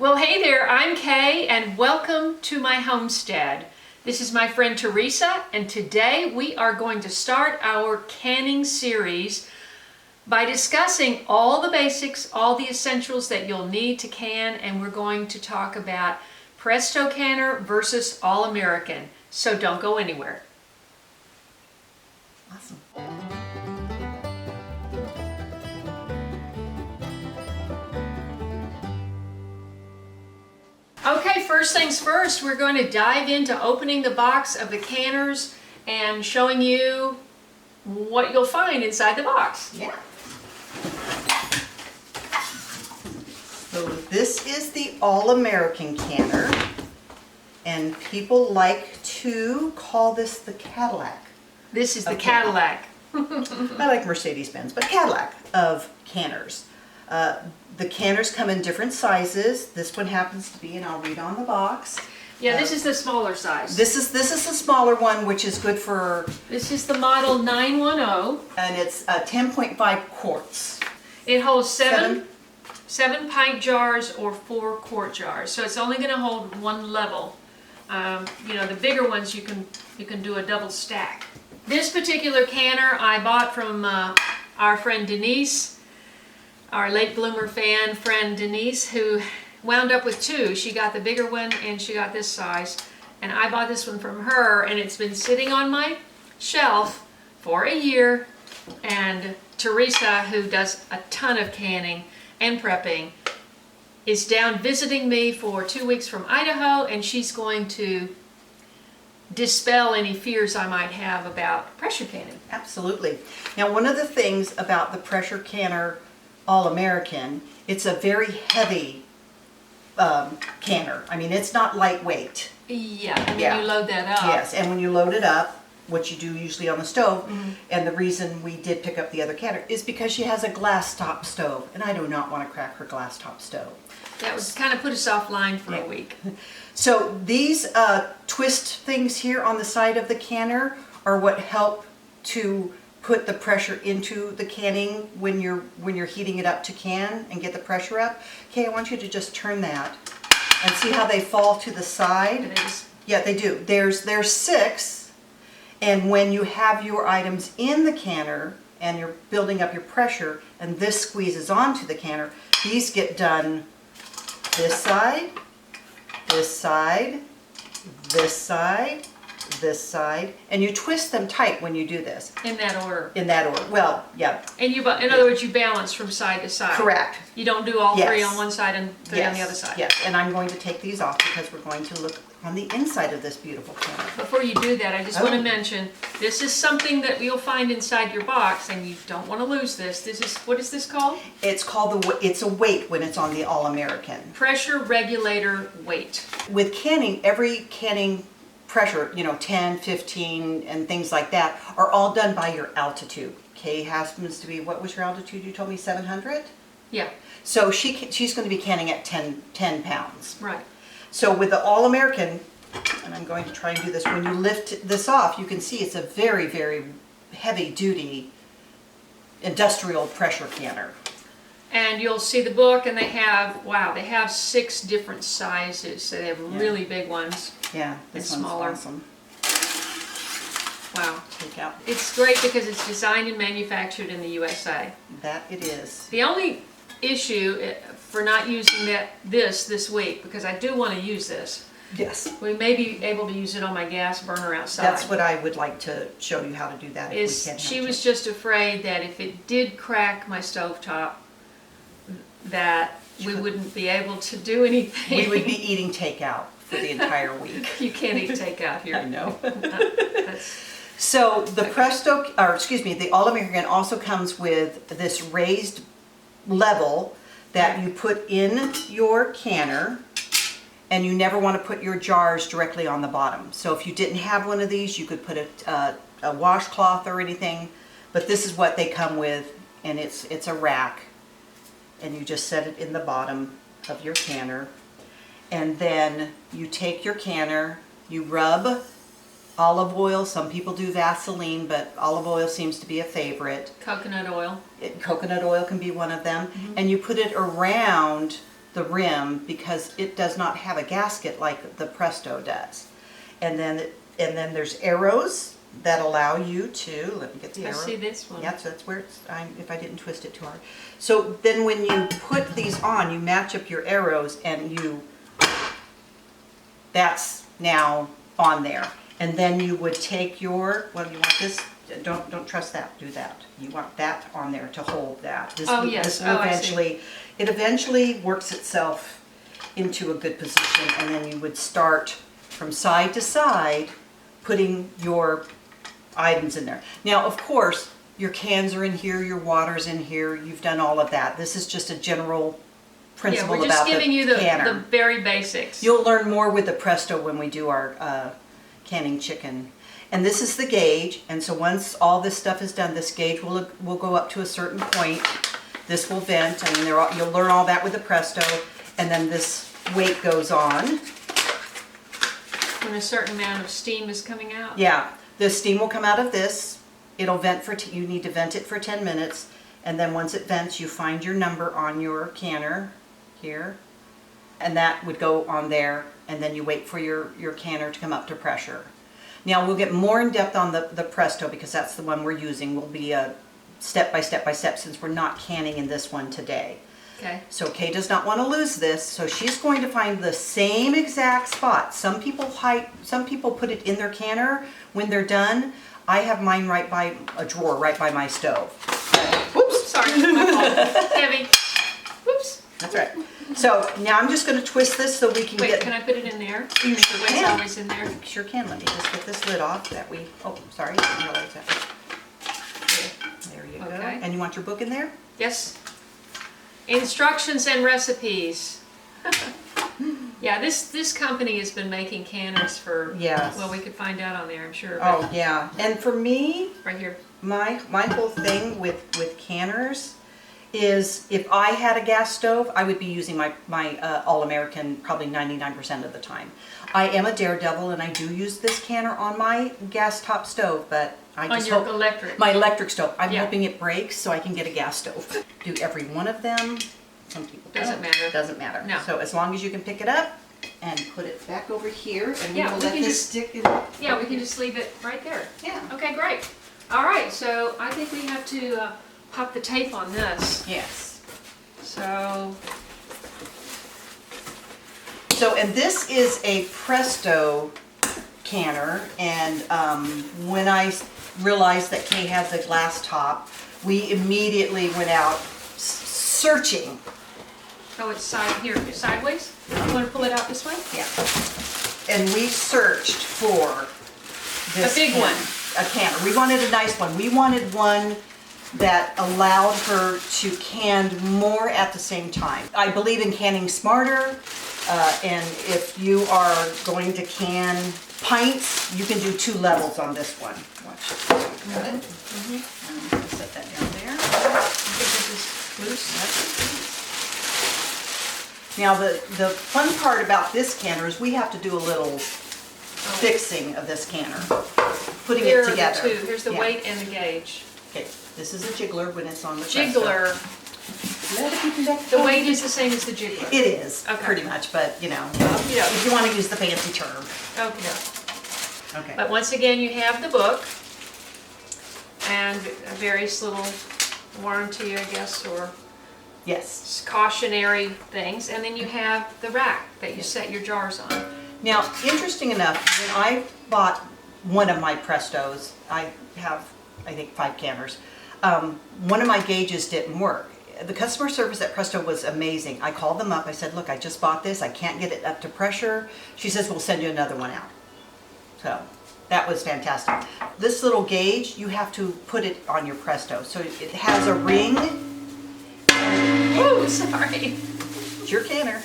Well, hey there, I'm Kay, and welcome to my homestead. This is my friend Teresa, and today we are going to start our canning series by discussing all the basics, all the essentials that you'll need to can, and we're going to talk about Presto Canner versus AllAmerican. So don't go anywhere. Awesome. Okay, first things first, we're going to dive into opening the box of the canners and showing you what you'll find inside the box. Yeah. So this is the AllAmerican Canner, and people like to call this the Cadillac. This is the Cadillac. I like Mercedes-Benz, but Cadillac of canners. The canners come in different sizes. This one happens to be, and I'll read on the box. Yeah, this is the smaller size. This is the smaller one, which is good for... This is the model 910. And it's 10.5 quarts. It holds seven pint jars or 4 quart jars. So it's only going to hold one level. You know, the bigger ones you can do a double stack. This particular canner I bought from our friend Denise, our late bloomer fan friend Denise, who wound up with two. She got the bigger one and she got this size. And I bought this one from her, and it's been sitting on my shelf for a year. And Teresa, who does a ton of canning and prepping, is down visiting me for 2 weeks from Idaho, and she's going to dispel any fears I might have about pressure canning. Absolutely. Now, one of the things about the pressure canner AllAmerican, it's a very heavy canner. I mean, it's not lightweight. Yeah, and when you load that up. Yes, and when you load it up, what you do usually on the stove, and the reason we did pick up the other canner is because she has a glass top stove, and I do not want to crack her glass top stove. That was kind of put us offline for a week. So these twist things here on the side of the canner are what help to put the pressure into the canning when you're heating it up to can and get the pressure up. Okay, I want you to just turn that and see how they fall to the side. Yeah, they do. There's 6, and when you have your items in the canner and you're building up your pressure and this squeezes onto the canner, these get done this side, this side, this side, this side, and you twist them tight when you do this. In that order. In that order. Well, yeah. And in other words, you balance from side to side. Correct. You don't do all three on one side and three on the other side. Yes, and I'm going to take these off because we're going to look on the inside of this beautiful canner. Before you do that, I just want to mention, this is something that you'll find inside your box, and you don't want to lose this. This is, what is this called? It's called it's a weight when it's on the AllAmerican. Pressure regulator weight. With canning, every canning pressure, 10, 15, and things like that, are all done by your altitude. Kay happens to be, what was your altitude? You told me 700? Yeah. So she's going to be canning at 10 pounds. Right. So with the AllAmerican, and I'm going to try and do this, when you lift this off, you can see it's a very, very heavy-duty industrial pressure canner. And you'll see the book, and they have 6 different sizes. So they have really big ones. Yeah, this and one's smaller. Awesome. Wow. Take out. It's great because it's designed and manufactured in the USA. That it is. The only issue for not using this week, because I do want to use this. Yes. We may be able to use it on my gas burner outside. That's what I would like to show you how to do that. She was just afraid that if it did crack my stovetop, that we wouldn't be able to do anything. We would be eating takeout for the entire week. You can't eat takeout here. I know. That's, so the the AllAmerican also comes with this raised level that you put in your canner, and you never want to put your jars directly on the bottom. So if you didn't have one of these, you could put a washcloth or anything, but this is what they come with, and it's a rack, and you just set it in the bottom of your canner, and then you take your canner, you rub olive oil. Some people do Vaseline, but olive oil seems to be a favorite. Coconut oil. Coconut oil can be one of them. And you put it around the rim because it does not have a gasket like the Presto does. And then there's arrows that allow you to, let me get the I arrow. see this one. Yeah, so that's where it's, if I didn't twist it too hard. So then when you put these on, you match up your arrows and that's now on there. And then you would take your, well, you want this, don't trust that, do that. You want that on there to hold that. This, Oh, yes. This will I see. eventually, it eventually works itself into a good position, and then you would start from side to side putting your items in there. Now, of course, your cans are in here, your water's in here, you've done all of that. This is just a general principle Yeah, we're about just giving you the canner. very basics. You'll learn more with the Presto when we do our canning chicken. And this is the gauge, and so once all this stuff is done, this gauge will go up to a certain point. This will vent, and you'll learn all that with the Presto, and then this weight goes on. When a certain amount of steam is coming out. Yeah, the steam will come out of this. It'll vent you need to vent it for 10 minutes, and then once it vents, you find your number on your canner here, and that would go on there, and then you wait for your canner to come up to pressure. Now we'll get more in depth on the Presto because that's the one we're using. We'll be step by step since we're not canning in this one today. Okay. So Kaye does not want to lose this, so she's going to find the same exact spot. Some people put it in their canner when they're done. I have mine right by a drawer, right by my stove. Whoops, sorry, my fault. Heavy. Whoops. That's right. So now I'm just going to twist this so we can Wait, get... can I put it in there? You sure The weight's can. always in there. Sure can. Let me just get this lid off that we... Oh, sorry. I didn't realize that. There you go. Okay. And you want your book in there? Yes. Instructions and recipes. Yeah, this company has been making canners for, Yes. well, we could find out on there, I'm sure. Oh, yeah. And for me, Right here. my whole thing with canners is if I had a gas stove, I would be using my AllAmerican probably 99% of the time. I am a daredevil and I do use this canner on my gas top stove, but I On just your hope electric. my electric stove. I'm Yeah. hoping it breaks so I can get a gas stove. Do every one of them. Some people Doesn't don't. matter. Doesn't matter. No. So as long as you can pick it up and put it back over here, and Yeah, we will we let can this just- stick in. Yeah, we can just leave it right there. Yeah. Okay, great. All right, so I think we have to pop the tape on this. Yes. So, And this is a Presto canner, and when I realized that Kaye had the glass top, we immediately went out searching. oh, it's sideways? You want to pull it out this way? Yeah. And we searched for this A big one. A canner. We wanted a nice one. We wanted one that allowed her to can more at the same time. I believe in canning smarter, and if you are going to can pints, you can do 2 levels on this one. Watch. Good. I'm going to set that down there. I think this is loose. Now the fun part about this canner is we have to do a little fixing of this canner, putting Here it are together. the two. Here's the Yeah. weight and the gauge. Okay, this is a jiggler when it's on the Presto. Jiggler. The weight is the same as the jiggler. It is, Okay. pretty much, but you know, Yeah. if you want to use the fancy term. Okay. Okay. But once again, you have the book and various little warranty, I guess, or Yes. cautionary things, and then you have the rack that you set your jars on. Now, interesting enough, when I bought one of my Prestos, I have, I think, 5 canners, one of my gauges didn't work. The customer service at Presto was amazing. I called them up, I said, look, I just bought this, I can't get it up to pressure. She says, we'll send you another one out. So, that was fantastic. This little gauge, you have to put it on your Presto. So it has a ring. Ooh, sorry. It's your canner.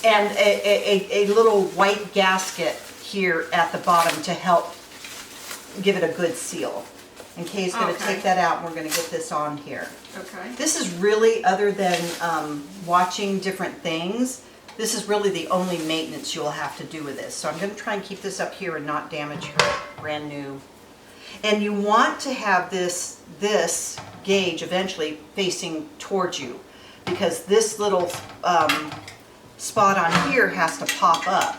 And a little white gasket here at the bottom to help give it a good seal. And Kaye's going to Okay. take that out and we're going to get this on here. Okay. This is really, other than watching different things, this is really the only maintenance you'll have to do with this. So I'm going to try and keep this up here and not damage your brand new. And you want to have this gauge eventually facing towards you. because this little spot on here has to pop up.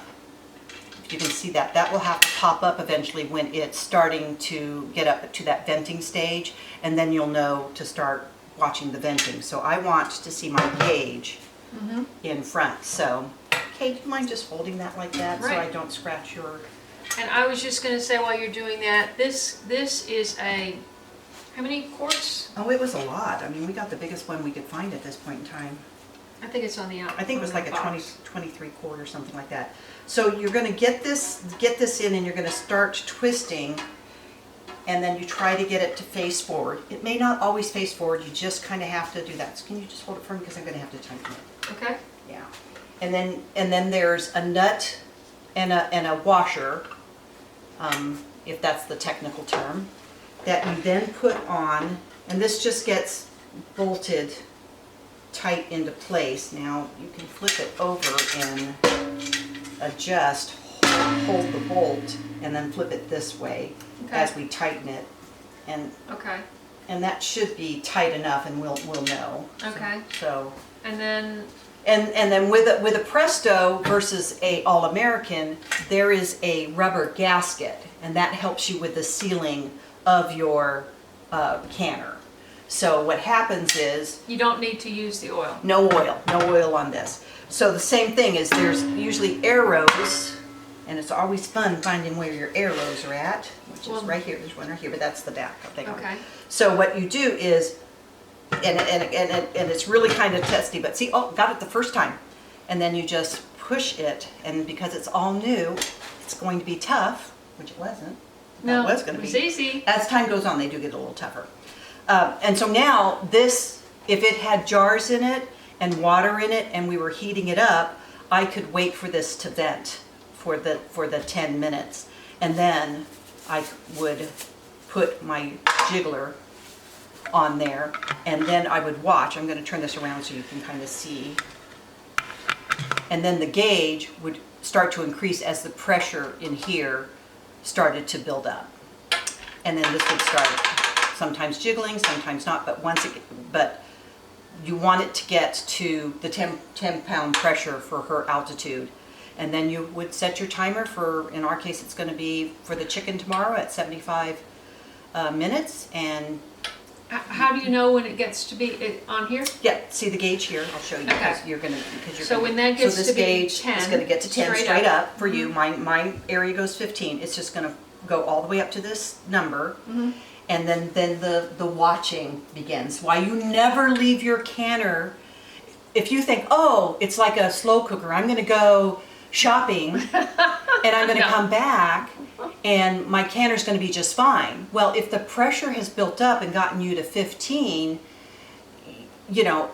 If you can see that, that will have to pop up eventually when it's starting to get up to that venting stage, and then you'll know to start watching the venting. So I want to see my gauge in front. So, Kay, do you mind just holding that like that so I don't scratch your... And I was just going to say while you're doing that, this is a, how many quarts? Oh, it was a lot. I mean, we got the biggest one we could find at this point in time. I think it's on the outside. I think it was like a 23 quart or something like that. So you're going to get this in, and you're going to start twisting, and then you try to get it to face forward. It may not always face forward. You just kind of have to do that. So can you just hold it for me, because I'm going to have to tighten it. Okay. Yeah. And then there's a nut and a washer, if that's the technical term, that you then put on, and this just gets bolted tight into place. Now you can flip it over and adjust, hold the bolt, and then flip it this way as we tighten it, and that should be tight enough, and we'll know. Okay. So and then with a Presto versus a AllAmerican, there is a rubber gasket, and that helps you with the sealing of your canner. So what happens is... You don't need to use the oil. No oil on this. So the same thing is there's usually arrows, and it's always fun finding where your arrows are at, which is right here. There's one right here, but that's the back thing. Okay. So what you do is, and it's really kind of testy, but see, oh, got it the first time. And then you just push it, and because it's all new, it's going to be tough, which it wasn't. No, it was going to be. It was easy. As time goes on, they do get a little tougher. And so now this, if it had jars in it and water in it and we were heating it up, I could wait for this to vent for the 10 minutes. And then I would put my jiggler on there, and then I would watch. I'm going to turn this around so you can kind of see. And then the gauge would start to increase as the pressure in here started to build up. And then this would start sometimes jiggling, sometimes not, but you want it to get to the 10 pound pressure for her altitude. And then you would set your timer for, in our case, it's going to be for the chicken tomorrow at 75 minutes. And how do you know when it gets to be on here? yeah, see the gauge here. I'll show you because you're going to So when that gets this to be gauge 10, is going to get to 10 straight up for Mm-hmm. you. My area goes 15. It's just going to go all the way up to this number. Mm-hmm. And then the watching begins. Why you never leave your canner. If you think, oh, it's like a slow cooker, I'm going to go shopping and I'm going to come back and my canner's going to be just fine. Well, if the pressure has built up and gotten you to 15, you know,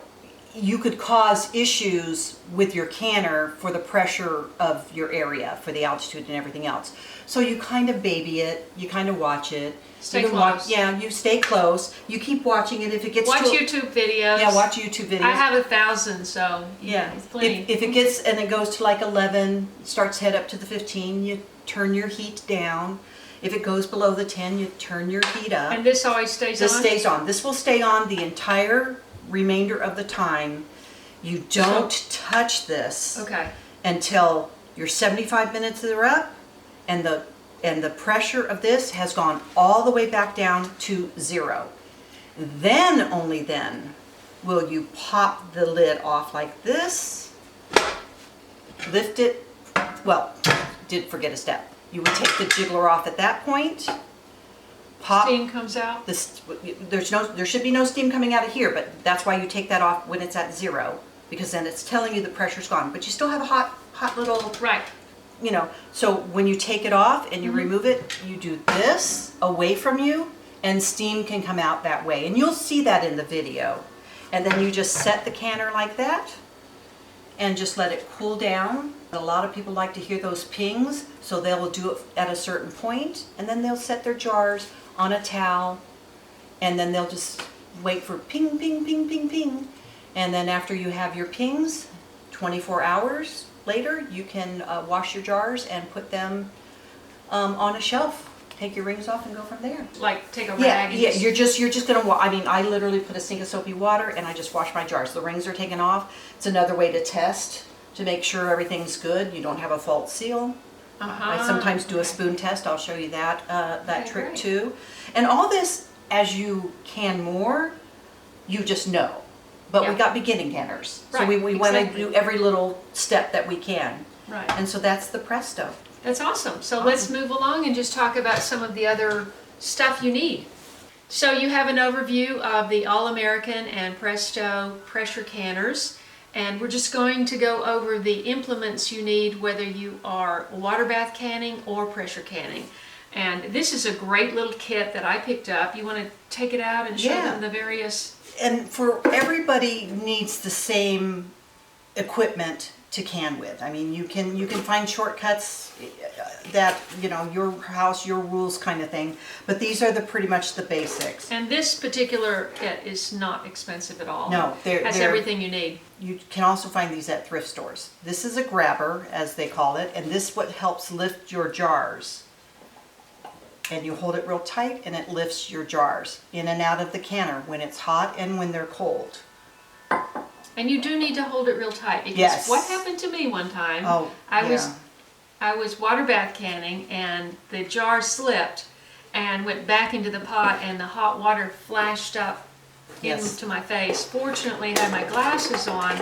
you could cause issues with your canner for the pressure of your area, for the altitude and everything else. So you kind of baby it, you kind of watch it. Stay you can close. You stay close. You keep watching it. If it gets Watch to YouTube videos. yeah, watch YouTube videos. I have 1,000, so yeah, it's plenty. if it gets and it goes to like 11, starts to head up to the 15, you turn your heat down. If it goes below the 10, you turn your heat up. And this always stays on? This stays on. This will stay on the entire remainder of the time. You don't touch this until your 75 minutes are up, and the pressure of this has gone all the way back down to 0. Then, only then, will you pop the lid off like this, lift it, well, did forget a step. You would take the jiggler off at that point, pop. Steam comes out? There should be no steam coming out of here, but that's why you take that off when it's at 0, because then it's telling you the pressure's gone. But you still have a hot little... Right. You know, so when you take it off and you remove it, you do this away from you, and steam can come out that way. And you'll see that in the video. And then you just set the canner like that and just let it cool down. A lot of people like to hear those pings, so they will do it at a certain point, and then they'll set their jars on a towel, and then they'll just wait for ping, ping, ping, ping, ping. And then after you have your pings, 24 hours later, you can wash your jars and put them on a shelf take your rings off and go from there. Like take a rag Yeah, and yeah, you're just gonna, I mean, I literally put a sink of soapy water and I just wash my jars. The rings are taken off. It's another way to test, to make sure everything's good. You don't have a false seal. I sometimes do a spoon test. I'll show you that, that trick great. too. And all this, as you can more, you just know. But we Yeah. got beginning canners. So Right, we want to exactly. do every little step that we can. Right. And so that's the Presto. That's awesome. So let's move along and just talk about some of the other stuff you need. So you have an overview of the AllAmerican and Presto pressure canners, and we're just going to go over the implements you need whether you are water bath canning or pressure canning. And this is a great little kit that I picked up. You want to take it out and show Yeah. them the various... And for everybody needs the same equipment to can with. I mean, you can find shortcuts that, you know, your house, your rules kind of thing, but these are pretty much the basics. And this particular kit is not expensive at all. No, Has they're everything you need. You can also find these at thrift stores. This is a grabber, as they call it, and this what helps lift your jars. And you hold it real tight and it lifts your jars in and out of the canner when it's hot and when they're cold. And you do need to hold it real tight because Yes. what happened to me one time, Oh, I was water bath canning and the jar slipped and went back into the pot and the hot water flashed up Yes. into my face. Fortunately, I had my glasses on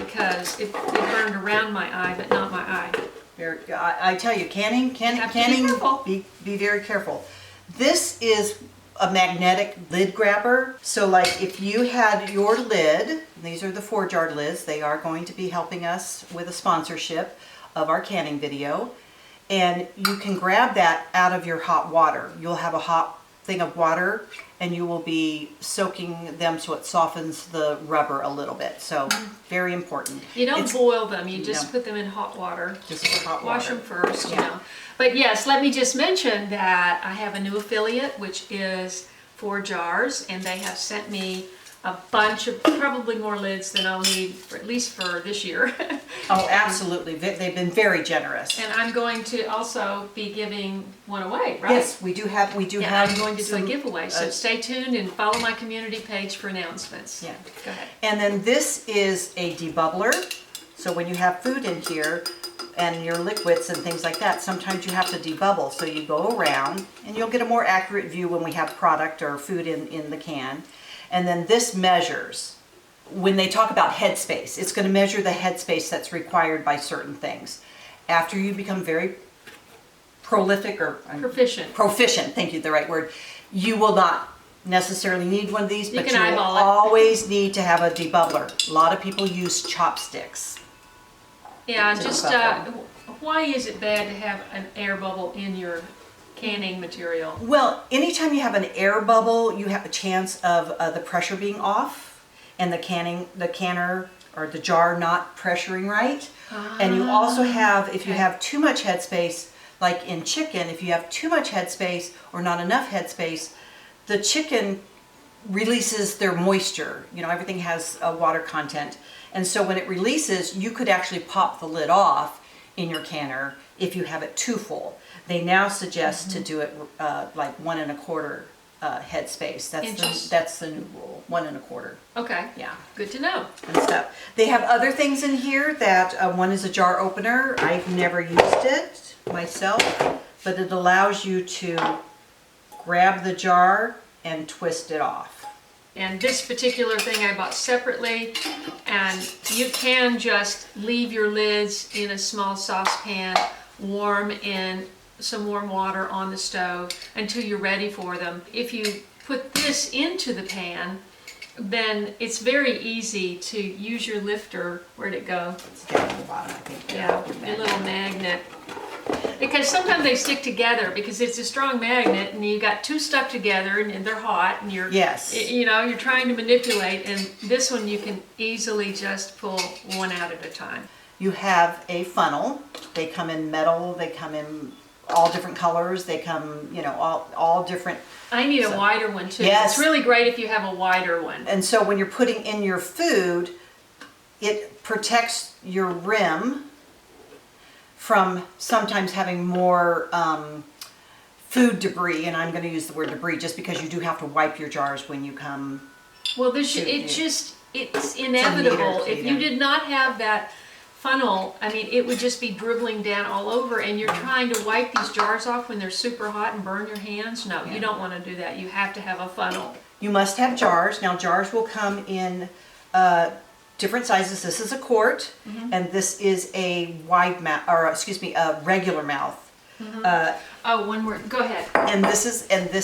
because it burned around my eye, but not my eye. I tell you, canning, Have to be careful. be very careful. This is a magnetic lid grabber. So like if you had your lid, these are the 4-jar lids, they are going to be helping us with a sponsorship of our canning video. And you can grab that out of your hot water. You'll have a hot thing of water and you will be soaking them so it softens the rubber a little bit. So very important. You don't It's- boil them, you just No. put them in hot water. Just for hot Wash water. them first, you Yeah. know. But yes, let me just mention that I have a new affiliate, which is 4 jars, and they have sent me a bunch of, probably more lids than I'll need, for, at least for this year. Oh, absolutely. They've been very generous. And I'm going to also be giving one away, right? Yes, we do have Yeah, I'm going to do a some- giveaway, so stay tuned and follow my community page for announcements. Yeah. Go ahead. And then this is a debubbler. So when you have food in here and your liquids and things like that, sometimes you have to debubble. So you go around and you'll get a more accurate view when we have product or food in the can. And then this measures. When they talk about headspace, it's going to measure the headspace that's required by certain things. After you become very prolific or Proficient. thank you, the right word, you will not necessarily need one of these, You but can you will eyeball it. always need to have a debubbler. A lot of people use chopsticks. Yeah, To just, debubble. why is it bad to have an air bubble in your canning material? Well, anytime you have an air bubble, you have a chance of the pressure being off and the canner or the jar not pressuring right. And you also have, if you have too much headspace, like in chicken, if you have too much headspace or not enough headspace, the chicken releases their moisture. You know, everything has a water content. And so when it releases, you could actually pop the lid off in your canner if you have it too full. They now suggest to do it like 1 1/4 headspace. Inches. That's the new rule, 1 1/4. Okay. Yeah. Good to know. And stuff. They have other things in here that one is a jar opener. I've never used it myself, but it allows you to grab the jar and twist it off. And this particular thing I bought separately, and you can just leave your lids in a small saucepan, warm in some warm water on the stove until you're ready for them. If you put this into the pan, then it's very easy to use your lifter. Where'd it go? It's down at the bottom, I think. Yeah, your little magnet. Because sometimes they stick together because it's a strong magnet and you got 2 stuck together and they're hot and you're, Yes. you know, you're trying to manipulate, and this one you can easily just pull one out at a time. You have a funnel. They come in metal, they come in all different colors, they come, you know, all different. I need a wider one too. Yes. It's really great if you have a wider one. And so when you're putting in your food, it protects your rim from sometimes having more food debris, and I'm going to use the word debris just because you do have to wipe your jars when you come. Well, it's inevitable. If you did not have that funnel, I mean, it would just be dribbling down all over, and you're trying to wipe these jars off when they're super hot and burn your hands. No, you don't want to do that. You have to have a funnel. You must have jars. Now, jars will come in different sizes. This is a quart, and this is a wide mouth, or excuse me, a regular mouth. One word. Go ahead. And this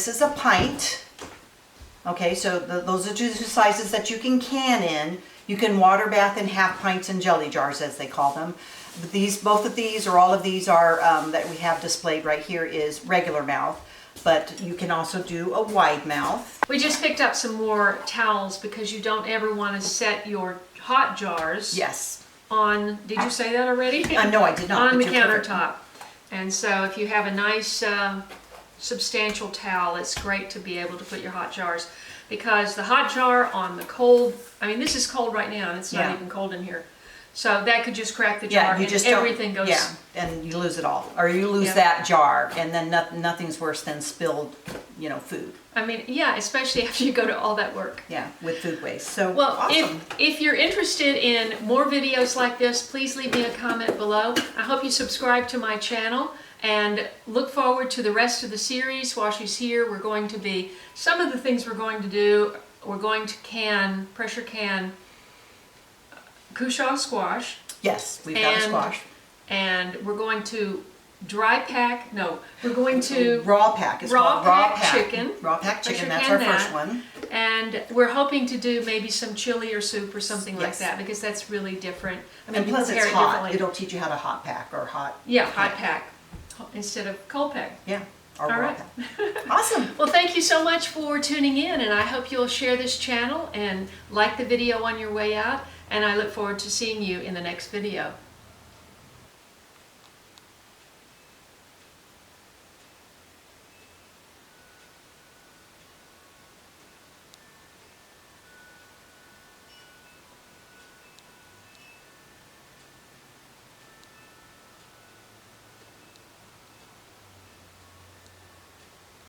is a pint. Okay, so those are two sizes that you can can in. You can water bath in half pints and jelly jars, as they call them. Both of these, or all of these are that we have displayed right here is regular mouth, but you can also do a wide mouth. We just picked up some more towels because you don't ever want to set your hot jars. Yes. On. Did you say that already? No, I did not. On the countertop. And so if you have a nice substantial towel, it's great to be able to put your hot jars, because the hot jar on the cold, I mean, this is cold right now and it's not even cold in here. So that could just crack the jar and everything goes. Yeah, and you lose it all. Or you lose that jar, and then nothing's worse than spilled, food. I mean, yeah, especially after you go to all that work. Yeah, with food waste. So, well, awesome. if you're interested in more videos like this, please leave me a comment below. I hope you subscribe to my channel and look forward to the rest of the series. While she's here, some of the things we're going to do, we're going to pressure can Cushaw squash. Yes, we've got a squash. And we're going to we're going to raw pack. It's called raw pack chicken. Raw pack chicken, that's our first one. And we're hoping to do maybe some chili or soup or something like that, because that's really different. I mean, and plus it's hot. It'll teach you how to hot pack or hot. Yeah, hot pack instead of cold pack. Yeah. All right. Awesome. Well, thank you so much for tuning in, and I hope you'll share this channel and like the video on your way out, and I look forward to seeing you in the next video.